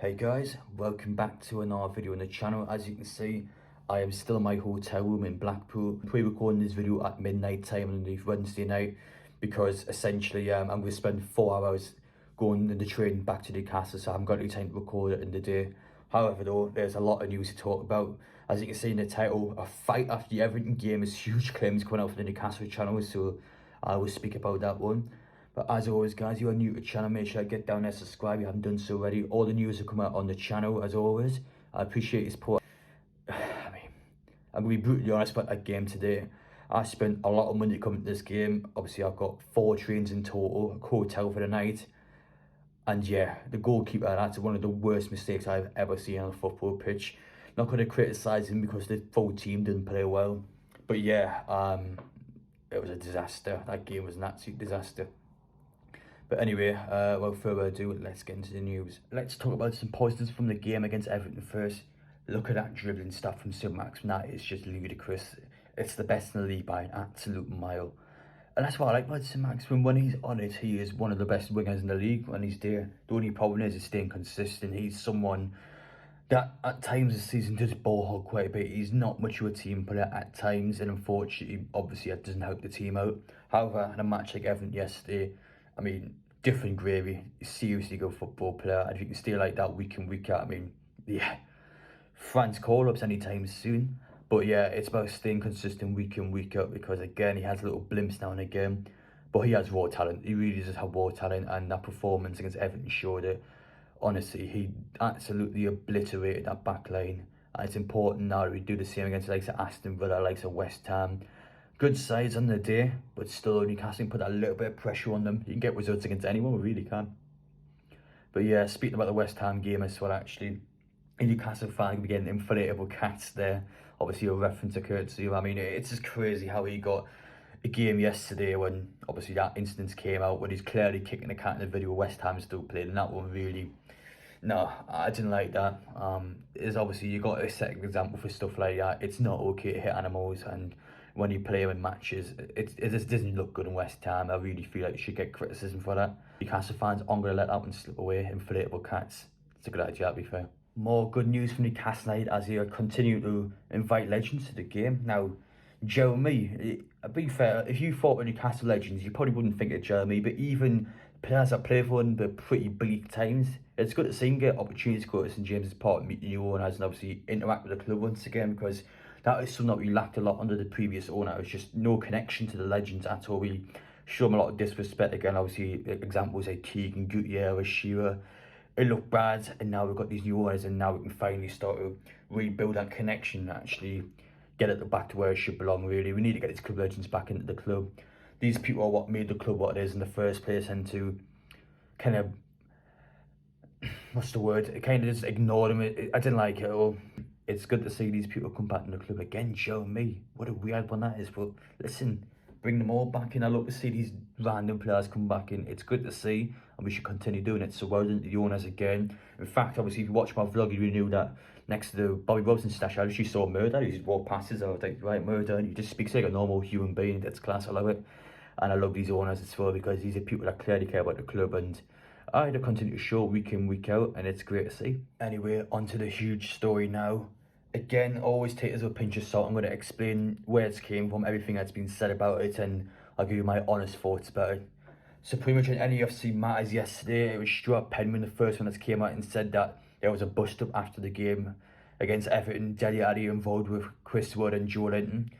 Hey guys, welcome back to another video on the channel. As you can see, I am still in my hotel room in Blackpool. I'm pre-recording this video at midnight time on the Wednesday night because essentially I'm going to spend 4 hours going in the train back to Newcastle, so I haven't got any time to record it in the day. However though, there's a lot of news to talk about. As you can see in the title, a fight after the Everton game is huge claims coming out from the Newcastle channel, so I will speak about that one. But as always guys, you are new to the channel, make sure you get down there, subscribe if you haven't done so already. All the news will come out on the channel as always. I appreciate your support. I'm going to be brutally honest about that game today. I spent a lot of money coming to this game. Obviously I've got 4 trains in total, a hotel for the night. And yeah, the goalkeeper, that's one of the worst mistakes I've ever seen on a football pitch. Not going to criticise him because the full team didn't play well. But yeah, it was a disaster. That game was an absolute disaster. But anyway, without further ado, let's get into the news. Let's talk about some positives from the game against Everton first. Look at that dribbling stuff from St-Maximin. That is just ludicrous. It's the best in the league by an absolute mile. And that's what I like about St-Maximin. When he's on it, he is one of the best wingers in the league when he's there. The only problem is staying consistent. He's someone that at times this season does ball hog quite a bit. He's not much of a team player at times, and unfortunately, obviously, that doesn't help the team out. However, in a match like Everton yesterday, I mean, different gravy, seriously good football player. And if you can stay like that week in, week out, I mean, yeah, France call-ups anytime soon. But yeah, it's about staying consistent week in, week out, because again, he has little blimps now and again. But he has raw talent. He really does have raw talent, and that performance against Everton showed it. Honestly, he absolutely obliterated that back line. And it's important now that we do the same against the likes of Aston Villa, likes of West Ham. Good sides on the day, but still Newcastle put a little bit of pressure on them. You can get results against anyone, we really can. But yeah, speaking about the West Ham game as well, actually, a Newcastle fan could be getting inflatable cats there. Obviously a reference to courtesy. I mean, it's just crazy how he got a game yesterday when obviously that instance came out when he's clearly kicking the cat in the video. West Ham still played, and that one really, no, I didn't like that. Is obviously you got to set an example for stuff like that. It's not okay to hit animals, and when you play them in matches, it just doesn't look good in West Ham. I really feel like you should get criticism for that. Newcastle fans aren't going to let that one slip away. Inflatable cats, it's a good idea, to be fair. More good news from Newcastle United as they continue to invite legends to the game. Now, Jeremy, to be fair, if you thought of Newcastle legends, you probably wouldn't think of Jeremy, but even players that play for them, the pretty bleak times, it's good to see him get opportunities to go to St James's Park, meet the new owners, and obviously interact with the club once again, because that is something that we lacked a lot under the previous owner. It was just no connection to the legends at all. We show them a lot of disrespect again. Obviously, examples like Keegan, Gutierrez, Shearer. It looked bad, and now we've got these new owners, and now we can finally start to rebuild that connection, actually get it back to where it should belong, really. We need to get these club legends back into the club. These people are what made the club what it is in the first place, and to kind of, what's the word, kind of just ignore them. I didn't like it at all. It's good to see these people come back in the club again. Show me what a weird one that is, but listen, bring them all back in. I love to see these random players come back in. It's good to see, and we should continue doing it. So well done to the owners again. In fact, obviously, if you watch my vlog, you knew that next to the Bobby Robson stash, I actually saw Murder. He just walked past us. I was like, right, Murder, and he just speaks like a normal human being. That's class. I love it. And I love these owners as well, because these are people that clearly care about the club, and I had to continue to show week in, week out, and it's great to see. Anyway, on to the huge story now. Again, always take this with a pinch of salt. I'm going to explain where it came from, everything that's been said about it, and I'll give you my honest thoughts about it. So pretty much in NUFC matters yesterday, it was Stuart Penman, the first one that came out and said that there was a bust-up after the game against Everton. Dele Alli involved with Chris Wood and Joelinton.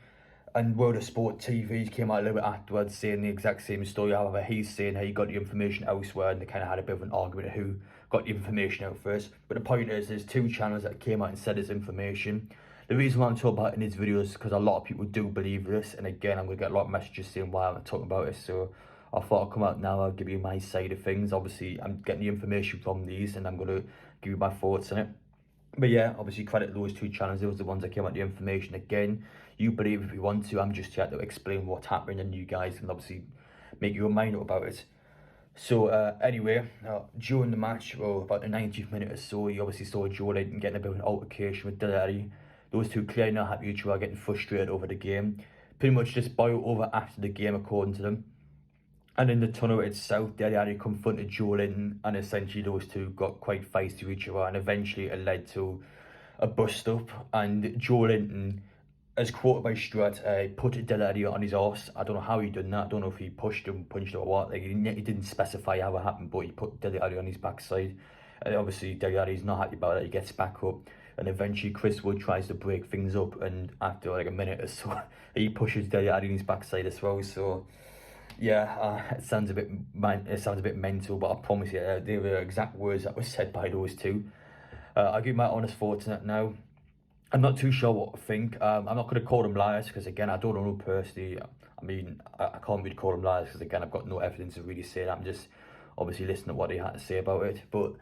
And World of Sport TV came out a little bit afterwards saying the exact same story. However, he's saying how he got the information elsewhere, and they kind of had a bit of an argument of who got the information out first. But the point is, there's 2 channels that came out and said this information. The reason why I'm talking about it in these videos is because a lot of people do believe this. And again, I'm going to get a lot of messages saying why I'm talking about it. So I thought I'd come out now, I'll give you my side of things. Obviously, I'm getting the information from these, and I'm going to give you my thoughts on it. But yeah, obviously credit those 2 channels. Those are the ones that came out the information. Again, you believe if you want to. I'm just here to explain what's happening, and you guys can obviously make your mind up about it. So anyway, during the match, well, about the 90th minute or so, you obviously saw Joelinton getting a bit of an altercation with Dele Alli. Those 2 clearly not happy with each other, getting frustrated over the game. Pretty much just boiled over after the game, according to them. And in the tunnel itself, Dele Alli confronted Joelinton, and essentially those two got quite feisty with each other, and eventually it led to a bust up. And Joelinton, as quoted by Stuart, put Dele Alli on his arse. I don't know how he done that. I don't know if he pushed him, punched him, or what. Like he didn't specify how it happened, but he put Dele Alli on his backside. And obviously Dele Alli's not happy about it. He gets back up, and eventually Chris Wood tries to break things up. And after like a minute or so, he pushes Dele Alli on his backside as well. So yeah, it sounds a bit mental, but I promise you, they were exact words that were said by those two. I'll give my honest thoughts on it now. I'm not too sure what to think. I'm not going to call them liars because, again, I don't know them personally. I mean, I can't really call them liars because, again, I've got no evidence to really say that. I'm just obviously listening to what they had to say about it. But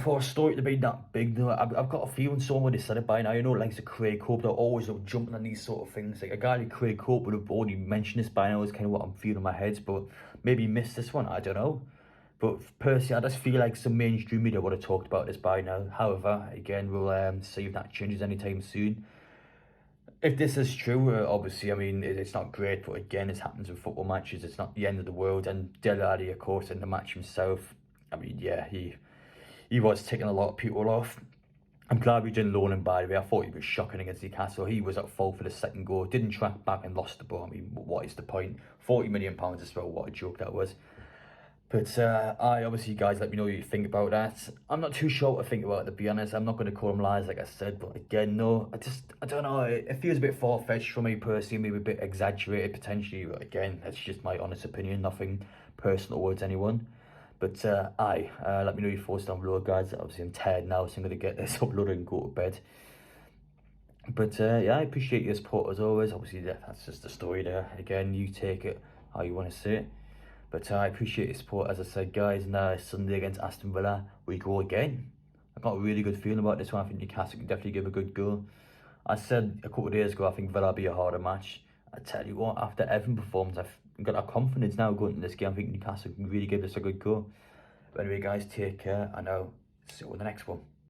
for a story to be that big, though, I've got a feeling someone would have said it by now. You know, like the Craig Hope, they're always jumping on these sort of things. Like a guy like Craig Hope would have already mentioned this by now, is kind of what I'm feeling in my head. But maybe he missed this one, I don't know. But personally, I just feel like some mainstream media would have talked about this by now. However, again, we'll see if that changes anytime soon. If this is true, obviously, I mean, it's not great, but again, this happens with football matches. It's not the end of the world. And Dele Alli, of course, in the match himself, I mean, yeah, he was taking a lot of people off. I'm glad we didn't loan him, by the way. I thought he was shocking against Newcastle. He was at fault for the second goal. Didn't track back and lost the ball. I mean, what is the point? £40 million as well. What a joke that was. But obviously, you guys let me know what you think about that. I'm not too sure what to think about it, to be honest. I'm not going to call them lies, like I said. But again, no, I don't know. It feels a bit far-fetched for me personally, maybe a bit exaggerated potentially. But again, that's just my honest opinion. Nothing personal towards anyone. But let me know your thoughts down below, guys. Obviously, I'm tired now, so I'm going to get this uploaded and go to bed. But yeah, I appreciate your support as always. Obviously, that's just the story there. Again, you take it how you want to see it. But I appreciate your support, as I said, guys. Now, Sunday against Aston Villa, we go again. I've got a really good feeling about this one. I think Newcastle can definitely give a good go. I said a couple of days ago, I think Villa will be a harder match. I tell you what, after Everton performance, I've got that confidence now going into this game. I think Newcastle can really give this a good go. But anyway, guys, take care, and I'll see you on the next one.